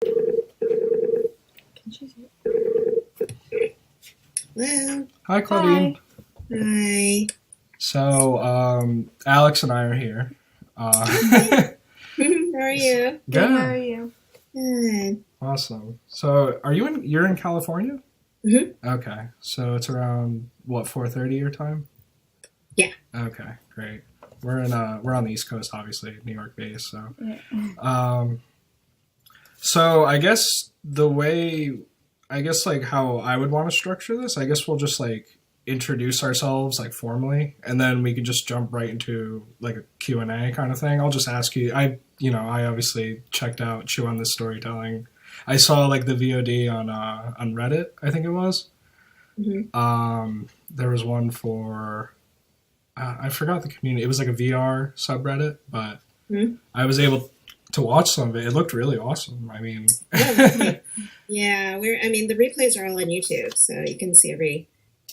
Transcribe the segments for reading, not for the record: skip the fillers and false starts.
Can she see Hello. Hi, Claudine. Hi. So, Alex and I are here. How are you? Good, how are Good. you? Good. Awesome. So, you're in California? Mm-hmm. Okay. So it's around, what, 4:30 your time? Yeah. Okay, great. We're on the East Coast, obviously, New York based, so. Yeah. Um, so I guess like how I would want to structure this, I guess we'll just like introduce ourselves like formally, and then we could just jump right into like a Q&A kind of thing. I'll just ask you. I obviously checked out Chew on This Storytelling. I saw like the VOD on Reddit, I think it was. Mm-hmm. There was one for I forgot the community. It was like a VR subreddit, but Mm-hmm. I was able to watch some of it. It looked really awesome. I mean, Yeah, the replays are all on YouTube, so you can see every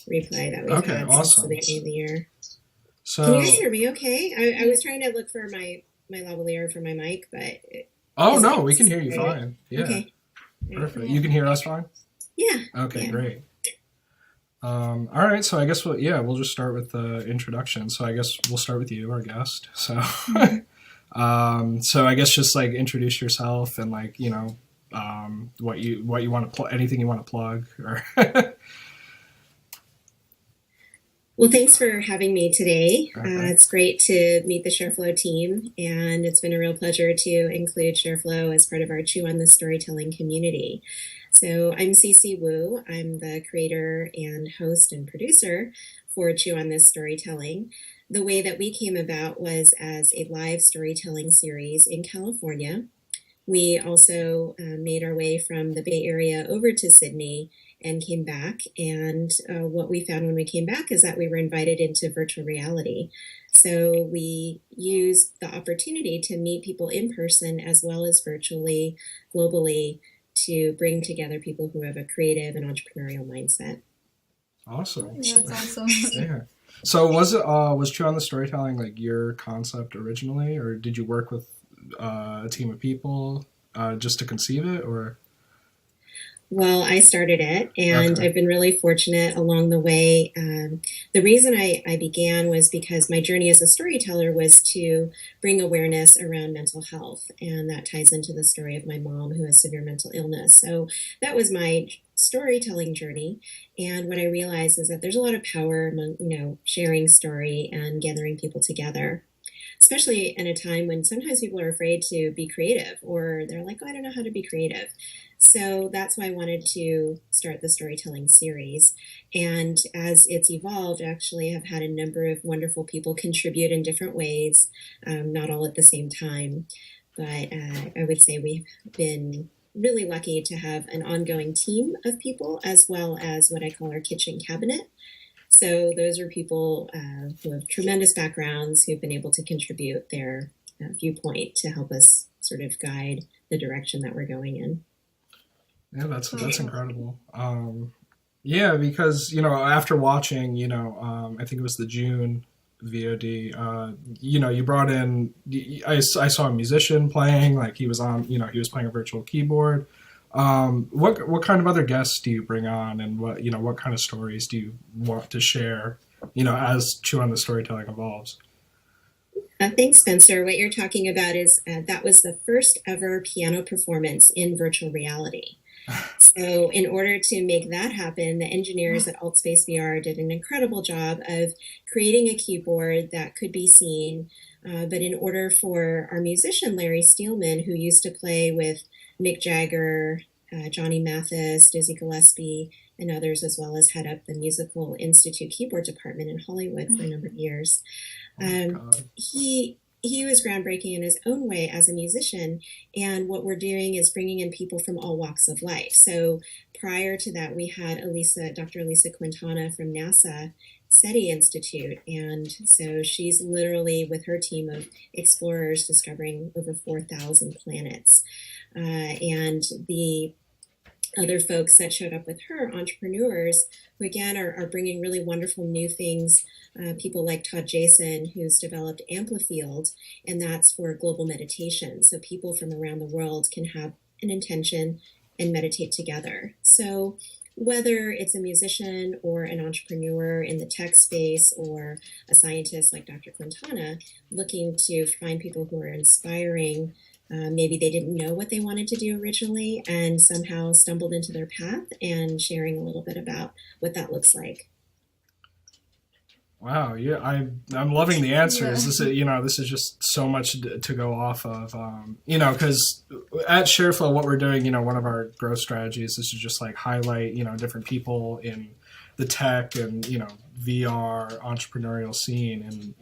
replay that we've Okay, had since the awesome. beginning of the year. So, Can you guys hear me okay? I was trying to look for my lavalier for my mic, but oh is no, it we can hear you great? fine. Yeah, Okay. perfect. Yeah. You can hear us fine. Yeah. Okay, Yeah. great. All right, so I guess we'll just start with the introduction. So I guess we'll start with you, our guest. So, so I guess just like introduce yourself and like what you want to anything you want to plug or. Well, thanks for having me today. Okay. It's great to meet the Shareflo team, and it's been a real pleasure to include Shareflo as part of our Chew on the Storytelling community. So I'm Cici Wu. I'm the creator and host and producer for Chew on This Storytelling. The way that we came about was as a live storytelling series in California. We also made our way from the Bay Area over to Sydney and came back. And what we found when we came back is that we were invited into virtual reality. So we used the opportunity to meet people in person as well as virtually, globally, to bring together people who have a creative and entrepreneurial mindset. Awesome. Yeah, that's awesome. Yeah. So was Chew on the Storytelling like your concept originally, or did you work with a team of people just to conceive it, or? Well, I started it, and Okay. I've been really fortunate along the way. The reason I began was because my journey as a storyteller was to bring awareness around mental health, and that ties into the story of my mom who has severe mental illness. So that was my storytelling journey, and what I realized is that there's a lot of power among sharing story and gathering people together, especially in a time when sometimes people are afraid to be creative, or they're like, oh, I don't know how to be creative. So that's why I wanted to start the storytelling series. And as it's evolved, actually, I've had a number of wonderful people contribute in different ways, not all at the same time. But I would say we've been really lucky to have an ongoing team of people, as well as what I call our kitchen cabinet. So those are people who have tremendous backgrounds who've been able to contribute their viewpoint to help us sort of guide the direction that we're going in. Yeah, that's incredible. Yeah, because after watching, I think it was the June VOD. You brought in. I saw a musician playing, like he was on. He was playing a virtual keyboard. What kind of other guests do you bring on, and what kind of stories do you want to share? As Chew on the Storytelling evolves. Thanks, Spencer. What you're talking about is that was the first ever piano performance in virtual reality. So in order to make that happen, the engineers at AltSpace VR did an incredible job of creating a keyboard that could be seen. But in order for our musician, Larry Steelman, who used to play with Mick Jagger, Johnny Mathis, Dizzy Gillespie, and others, as well as head up the Musical Institute keyboard department in Hollywood for a number of years, he was groundbreaking in his own way as a musician. And what we're doing is bringing in people from all walks of life. So prior to that, we had Dr. Elisa Quintana from NASA SETI Institute. And so she's literally with her team of explorers discovering over 4,000 planets. And the other folks that showed up with her, entrepreneurs, who again are bringing really wonderful new things. People like Todd Jason, who's developed Amplifield, and that's for global meditation. So people from around the world can have an intention and meditate together. So whether it's a musician or an entrepreneur in the tech space or a scientist like Dr. Quintana, looking to find people who are inspiring. Maybe they didn't know what they wanted to do originally and somehow stumbled into their path, and sharing a little bit about what that looks like. Wow, yeah, I'm loving the answers. This is this is just so much to go off of. Because at Shareflo, what we're doing, one of our growth strategies is to just like highlight different people in the tech and VR entrepreneurial scene, and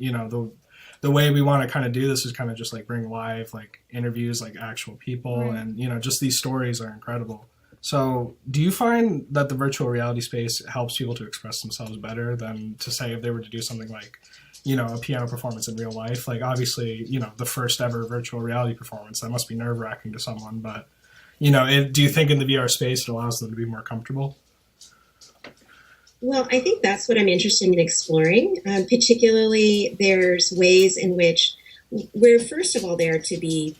the way we want to kind of do this is kind of just like bring live like interviews, like actual people, right. And just these stories are incredible. So do you find that the virtual reality space helps people to express themselves better than to say if they were to do something like, a piano performance in real life? Like obviously, the first ever virtual reality performance, that must be nerve wracking to someone, but do you think in the VR space it allows them to be more comfortable? Well, I think that's what I'm interested in exploring. Particularly, there's ways in which we're first of all there to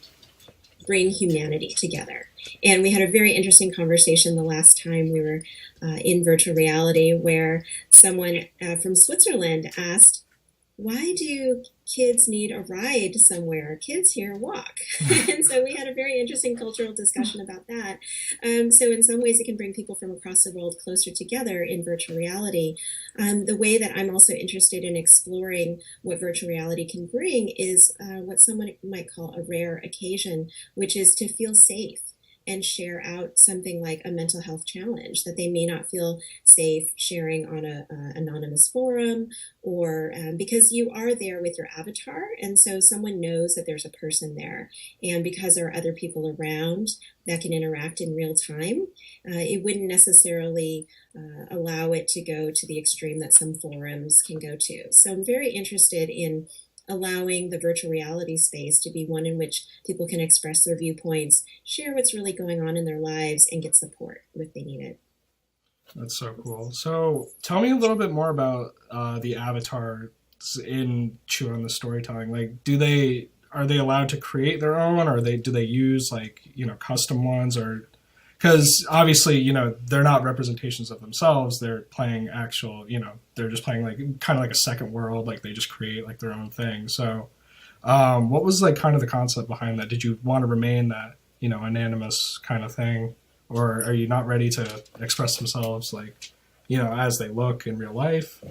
bring humanity together. And we had a very interesting conversation the last time we were in virtual reality, where someone from Switzerland asked, why do kids need a ride somewhere? Kids here walk. And so we had a very interesting cultural discussion about that. So in some ways it can bring people from across the world closer together in virtual reality. The way that I'm also interested in exploring what virtual reality can bring is what someone might call a rare occasion, which is to feel safe and share out something like a mental health challenge that they may not feel safe sharing on a anonymous forum, or because you are there with your avatar, and so someone knows that there's a person there, and because there are other people around that can interact in real time, it wouldn't necessarily allow it to go to the extreme that some forums can go to. So I'm very interested in allowing the virtual reality space to be one in which people can express their viewpoints, share what's really going on in their lives, and get support if they need it. That's so cool. So tell me a little bit more about the avatars in Chew on the Storytelling. Like, are they allowed to create their own, or do they use like, custom ones, or because obviously, they're not representations of themselves. They're playing actual, they're just playing like kind of like a second world. Like they just create like their own thing. So what was like kind of the concept behind that? Did you want to remain that, anonymous kind of thing? Or are you not ready to express themselves like, as they look in real life?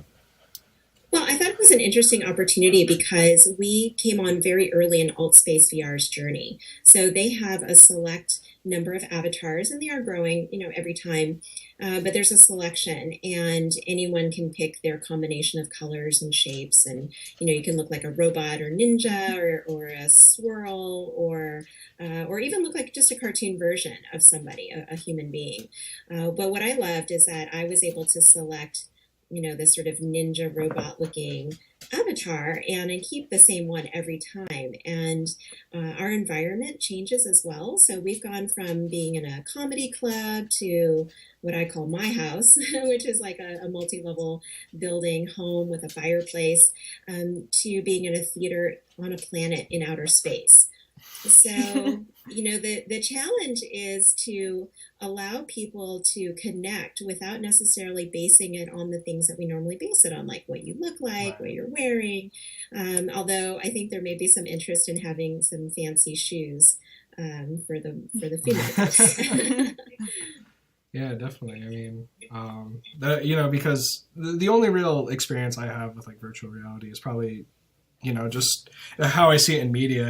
Well, I thought it was an interesting opportunity because we came on very early in AltSpace VR's journey. So they have a select number of avatars, and they are growing, every time. But there's a selection, and anyone can pick their combination of colors and shapes. And, you can look like a robot or ninja or a swirl or even look like just a cartoon version of somebody, a human being. But what I loved is that I was able to select this sort of ninja robot looking avatar and keep the same one every time. And our environment changes as well. So we've gone from being in a comedy club to what I call my house, which is like a multi-level building home with a fireplace, to being in a theater on a planet in outer space. So, the challenge is to allow people to connect without necessarily basing it on the things that we normally base it on, like what you look like, what you're wearing. Although I think there may be some interest in having some fancy shoes for the female. Yeah, definitely. I mean, because the only real experience I have with like virtual reality is probably just how I see it in media.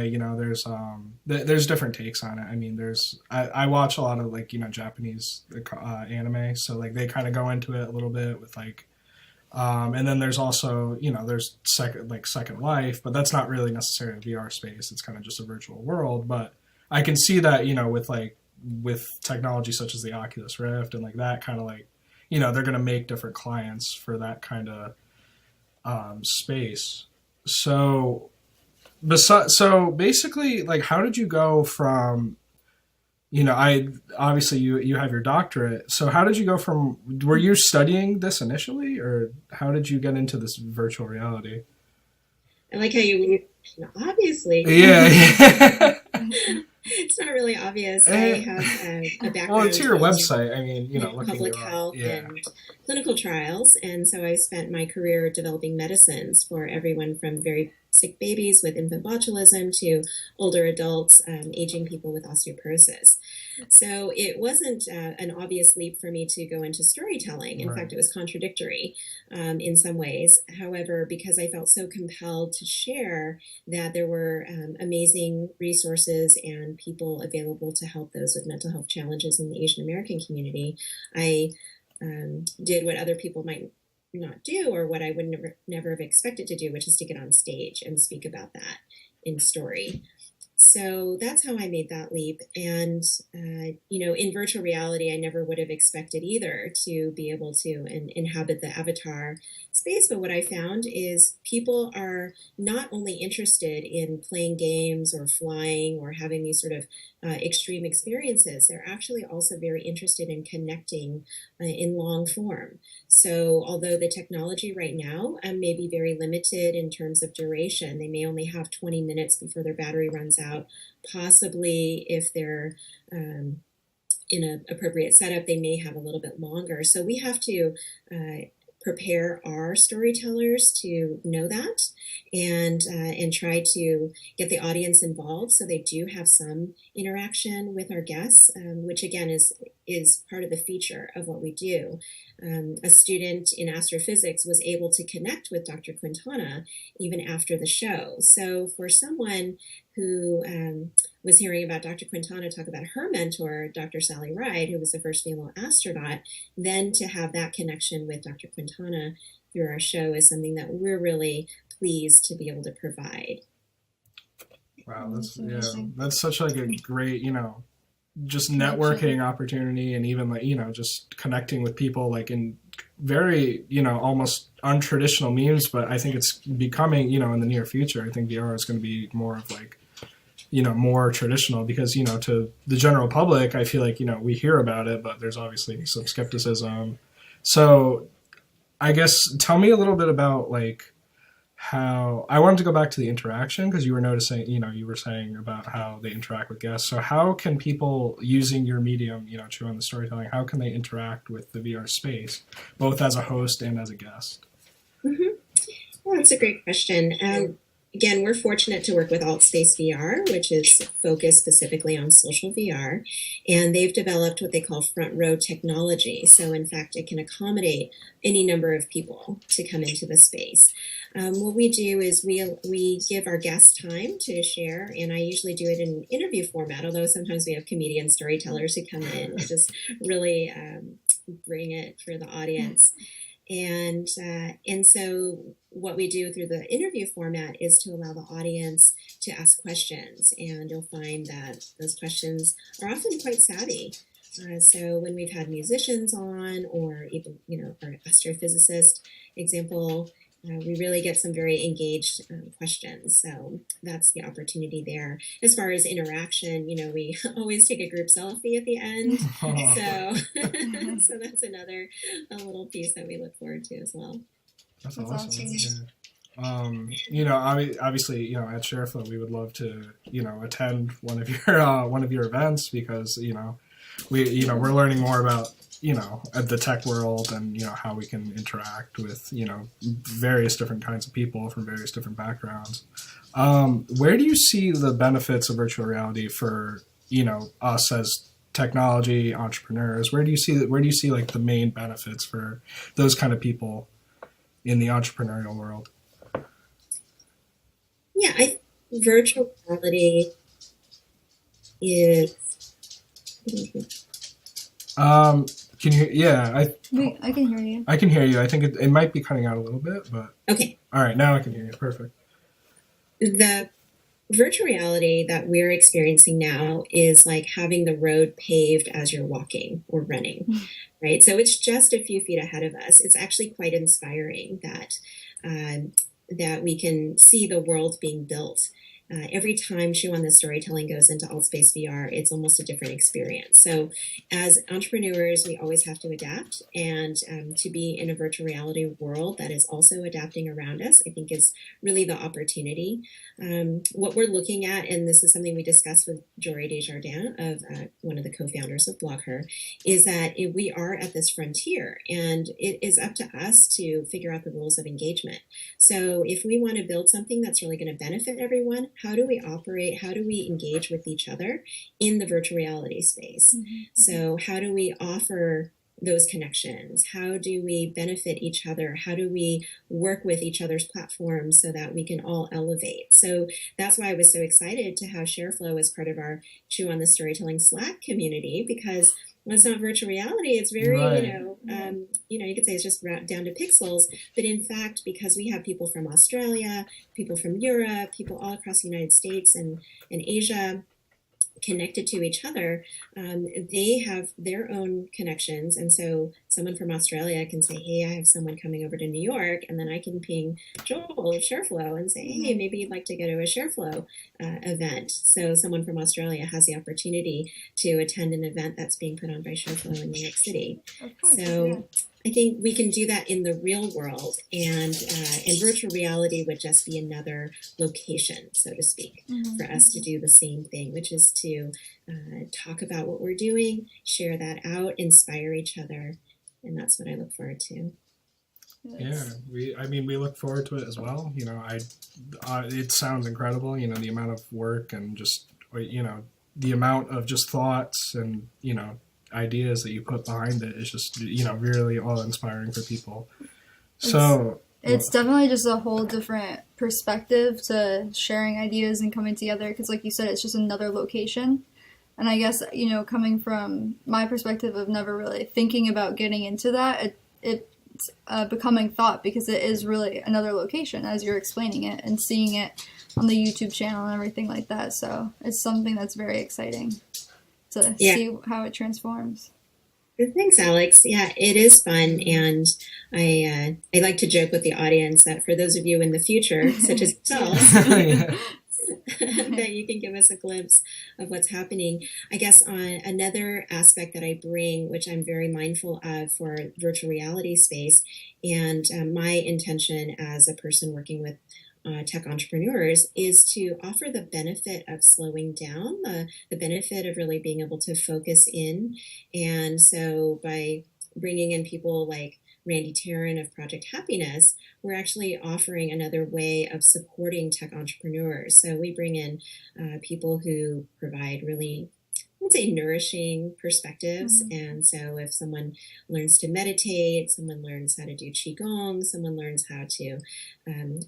There's different takes on it. I mean, I watch a lot of like, Japanese anime. So like they kind of go into it a little bit with like, and then there's also, there's Second Life, but that's not really necessarily a VR space. It's kind of just a virtual world. But I can see that, with technology such as the Oculus Rift and like that kind of like, they're going to make different clients for that kind of space. So basically, like, how did you go from, I obviously you have your doctorate. So how did you go from? Were you studying this initially, or how did you get into this virtual reality? I like how you obviously. Yeah. It's not really obvious. I Eh, have a well, it's background your in website. I mean, looking public you up. health Yeah. and clinical trials. And so I spent my career developing medicines for everyone from very sick babies with infant botulism to older adults, aging people with osteoporosis. So it wasn't an obvious leap for me to go into storytelling. In Right. fact, it was contradictory in some ways. However, because I felt so compelled to share that there were amazing resources and people available to help those with mental health challenges in the Asian American community, I did what other people might not do, or what I would never have expected to do, which is to get on stage and speak about that in story. So that's how I made that leap. And, in virtual reality, I never would have expected either to be able to inhabit the avatar space. But what I found is people are not only interested in playing games or flying or having these sort of extreme experiences, they're actually also very interested in connecting in long form. So, although the technology right now may be very limited in terms of duration, they may only have 20 minutes before their battery runs out. Possibly, if they're in an appropriate setup, they may have a little bit longer. So, we have to prepare our storytellers to know that and try to get the audience involved so they do have some interaction with our guests, which again is part of the feature of what we do. A student in astrophysics was able to connect with Dr. Quintana even after the show. So for someone who was hearing about Dr. Quintana talk about her mentor, Dr. Sally Ride, who was the first female astronaut, then to have that connection with Dr. Quintana through our show is something that we're really pleased to be able to provide. Wow, that's such like a great, just networking opportunity, and even like, just connecting with people like in very, almost untraditional means. But I think it's becoming, in the near future, I think VR is going to be more of like, more traditional, because, to the general public, I feel like, we hear about it, but there's obviously some skepticism. So I guess tell me a little bit about like how I wanted to go back to the interaction, because you were noticing, you were saying about how they interact with guests. So how can people using your medium, Chew on the Storytelling, how can they interact with the VR space, both as a host and as a guest? Mm-hmm. Well, that's a great question. Again, we're fortunate to work with AltSpace VR, which is focused specifically on social VR, and they've developed what they call front row technology. So, in fact, it can accommodate any number of people to come into the space. What we do is we give our guests time to share, and I usually do it in an interview format, although sometimes we have comedian storytellers who come in and just really bring it for the audience. And so what we do through the interview format is to allow the audience to ask questions, and you'll find that those questions are often quite savvy. So when we've had musicians on, or even our astrophysicist example, we really get some very engaged questions. So that's the opportunity there. As far as interaction, we always take a group selfie at the end. So, so that's another a little piece that we look forward to as well. That's awesome. Obviously, at Shareflo, we would love to, attend one of your events, because, we're learning more about, the tech world, and, how we can interact with, various different kinds of people from various different backgrounds. Where do you see the benefits of virtual reality for, us as technology entrepreneurs? Where do you see like the main benefits for those kind of people in the entrepreneurial world? Yeah, virtual reality is. Can you? Yeah, I can hear you. I can hear you. I think it might be cutting out a little bit, but okay. All right, now I can hear you. Perfect. The virtual reality that we're experiencing now is like having the road paved as you're walking or running, right? So it's just a few feet ahead of us. It's actually quite inspiring that that we can see the world being built every time Chew on This Storytelling goes into Altspace VR, it's almost a different experience. So as entrepreneurs, we always have to adapt, and to be in a virtual reality world that is also adapting around us, I think is really the opportunity. What we're looking at, and this is something we discussed with Jory Desjardins, of one of the co-founders of BlockHer, is that we are at this frontier, and it is up to us to figure out the rules of engagement. So if we want to build something that's really going to benefit everyone, how do we operate? How do we engage with each other in the virtual reality space? Mm-hmm. So how do we offer those connections? How do we benefit each other? How do we work with each other's platforms so that we can all elevate? So that's why I was so excited to have Shareflo as part of our Chew on the Storytelling Slack community, because when it's not virtual reality, it's very, right. You could say it's just down to pixels. But in fact, because we have people from Australia, people from Europe, people all across the United States and Asia connected to each other, they have their own connections. And so someone from Australia can say, hey, I have someone coming over to New York, and then I can ping Joel of Shareflo and say, hey, maybe you'd like to go to a Shareflo event. So someone from Australia has the opportunity to attend an event that's being put on by Shareflo in New York City. Of course, so yeah. I think we can do that in the real world, and virtual reality would just be another location, so to speak, for us to do the same thing, which is to talk about what we're doing, share that out, inspire each other, and that's what I look forward to. Yeah, we look forward to it as well. It sounds incredible. The amount of work and just the amount of just thoughts and ideas that you put behind it is just really awe-inspiring for people. So it's definitely just a whole different perspective to sharing ideas and coming together, because like you said, it's just another location. And I guess coming from my perspective of never really thinking about getting into that, it's a becoming thought, because it is really another location as you're explaining it and seeing it on the YouTube channel and everything like that. So it's something that's very exciting to see how it transforms. Thanks, Alex. Yeah, it is fun, and I like to joke with the audience that for those of you in the future, such as yourself, that you can give us a glimpse of what's happening. I guess another aspect that I bring, which I'm very mindful of for virtual reality space, and my intention as a person working with tech entrepreneurs, is to offer the benefit of slowing down, the benefit of really being able to focus in. And so by bringing in people like Randy Tarrant of Project Happiness, we're actually offering another way of supporting tech entrepreneurs. So we bring in people who provide really, I would say, nourishing perspectives. And so if someone learns to meditate, someone learns how to do Qigong, someone learns how to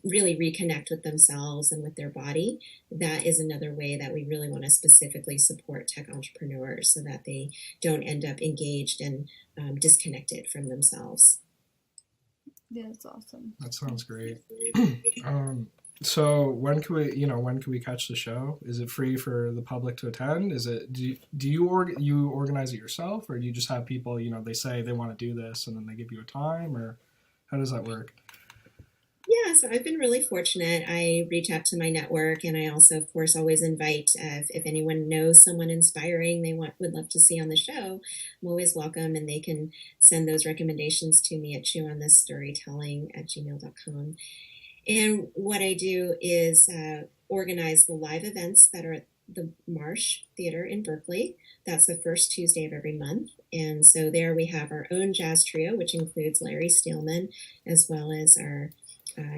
really reconnect with themselves and with their body, that is another way that we really want to specifically support tech entrepreneurs so that they don't end up engaged and disconnected from themselves. Yeah, that's awesome. That sounds great. So when can we catch the show? Is it free for the public to attend? Is it do you organize it yourself, or do you just have people, they say they want to do this and then they give you a time, or how does that work? Yeah, so I've been really fortunate. I reach out to my network, and I also, of course, always invite if anyone knows someone inspiring they would love to see on the show. I'm always welcome, and they can send those recommendations to me at chewonthisstorytelling@gmail.com. And what I do is organize the live events that are at the Marsh Theater in Berkeley. That's the first Tuesday of every month. And so there we have our own jazz trio, which includes Larry Steelman, as well as our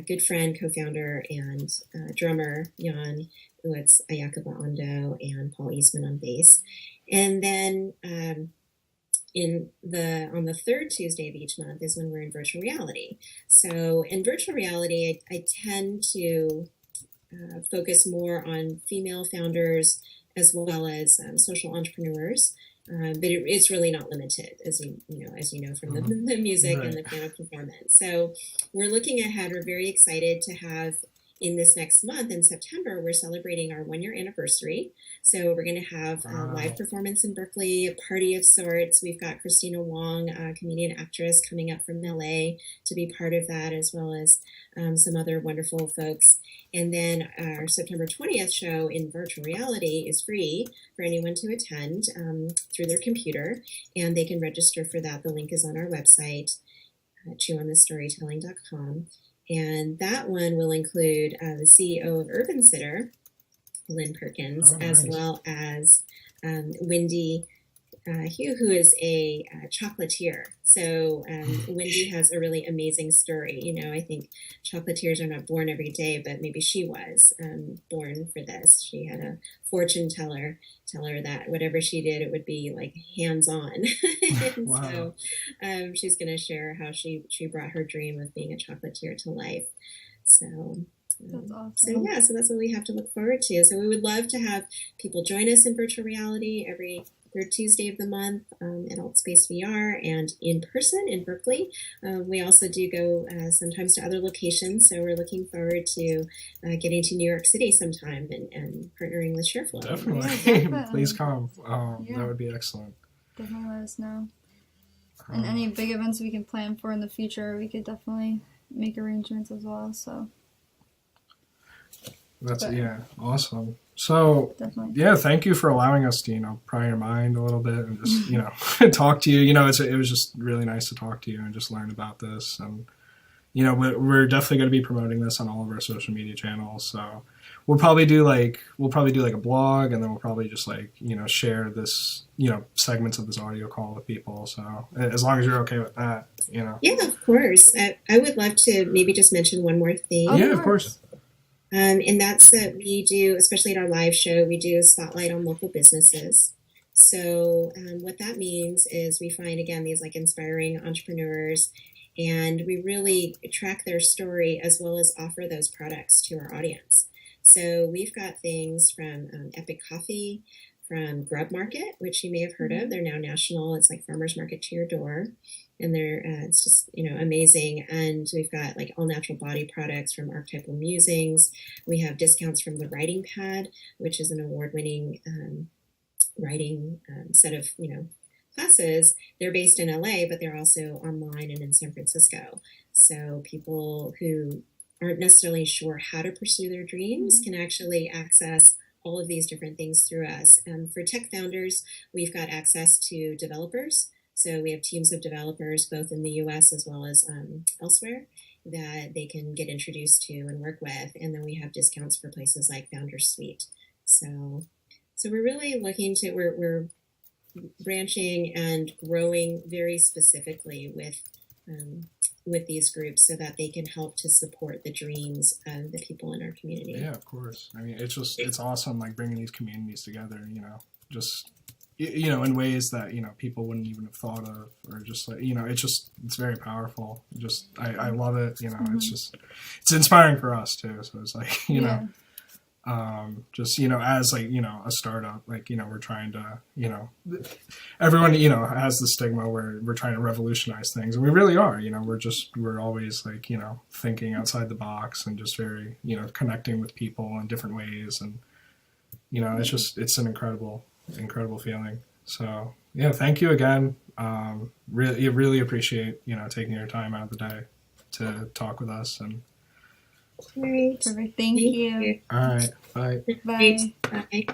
good friend, co-founder, and drummer, Jan Uetz Ayakaba Ondo, and Paul Eastman on bass. And then on the third Tuesday of each month is when we're in virtual reality. So in virtual reality, I tend to focus more on female founders as well as social entrepreneurs. But it's really not limited, as you know from the music and the piano performance. So we're looking ahead. We're very excited to have in this next month, in September, we're celebrating our 1 year anniversary. So we're going to have a live performance in Berkeley, a party of sorts. We've got Christina Wong, a comedian actress, coming up from LA to be part of that, as well as some other wonderful folks. And then our September 20th show in virtual reality is free for anyone to attend through their computer, and they can register for that. The link is on our website, chewonthestorytelling.com. And that one will include the CEO of Urban Sitter, Lynn Perkins, as well as Wendy Hugh, who is a chocolatier. So Wendy has a really amazing story. You know, I think chocolatiers are not born every day, but maybe she was born for this. She had a fortune teller tell her that whatever she did, it would be like hands-on. Wow. So she's going to share how she brought her dream of being a chocolatier to life. So that's awesome. So that's what we have to look forward to. So we would love to have people join us in virtual reality every third Tuesday of the month at Altspace VR and in person in Berkeley. We also do go sometimes to other locations, so we're looking forward to getting to New York City sometime and partnering with Shareflo. Definitely. Yeah, definitely. Please come. That would be excellent. Definitely let us know. And any big events we can plan for in the future, we could definitely make arrangements as well. So awesome. So definitely. Yeah, thank you for allowing us to pry your mind a little bit and just talk to you. It was just really nice to talk to you and just learn about this. And we're definitely going to be promoting this on all of our social media channels. So we'll probably do like a blog, and then we'll probably just share this segments of this audio call with people. So as long as you're okay with that, Yeah, of course. I would love to maybe just mention one more thing. Of course. And that's that we do, especially at our live show, we do a spotlight on local businesses. So what that means is we find, again, these inspiring entrepreneurs, and we really track their story as well as offer those products to our audience. So we've got things from Epic Coffee, from Grub Market, which you may have heard of. They're now national. It's like farmers market to your door. And they're it's just amazing. And we've got all natural body products from Archetypal Musings. We have discounts from the Writing Pad, which is an award-winning writing set of classes. They're based in LA, but they're also online and in San Francisco. So people who aren't necessarily sure how to pursue their dreams can actually access all of these different things through us. For tech founders, we've got access to developers. So we have teams of developers both in the US as well as elsewhere that they can get introduced to and work with. And then we have discounts for places like Founder Suite. So we're really looking to, we're branching and growing very specifically with these groups so that they can help to support the dreams of the people in our community. Yeah, of course. I mean, it's awesome, bringing these communities together, just in ways that people wouldn't even have thought of, or just it's very powerful. I love it. It's inspiring for us too. So it's as a startup, we're trying to everyone has the stigma where we're trying to revolutionize things, and we really are. We're always thinking outside the box and just very connecting with people in different ways, and it's an incredible feeling. So yeah, thank you again. Really appreciate taking your time out of the day to talk with us. And Great. Perfect. Thank you. All right, bye. Bye. Bye.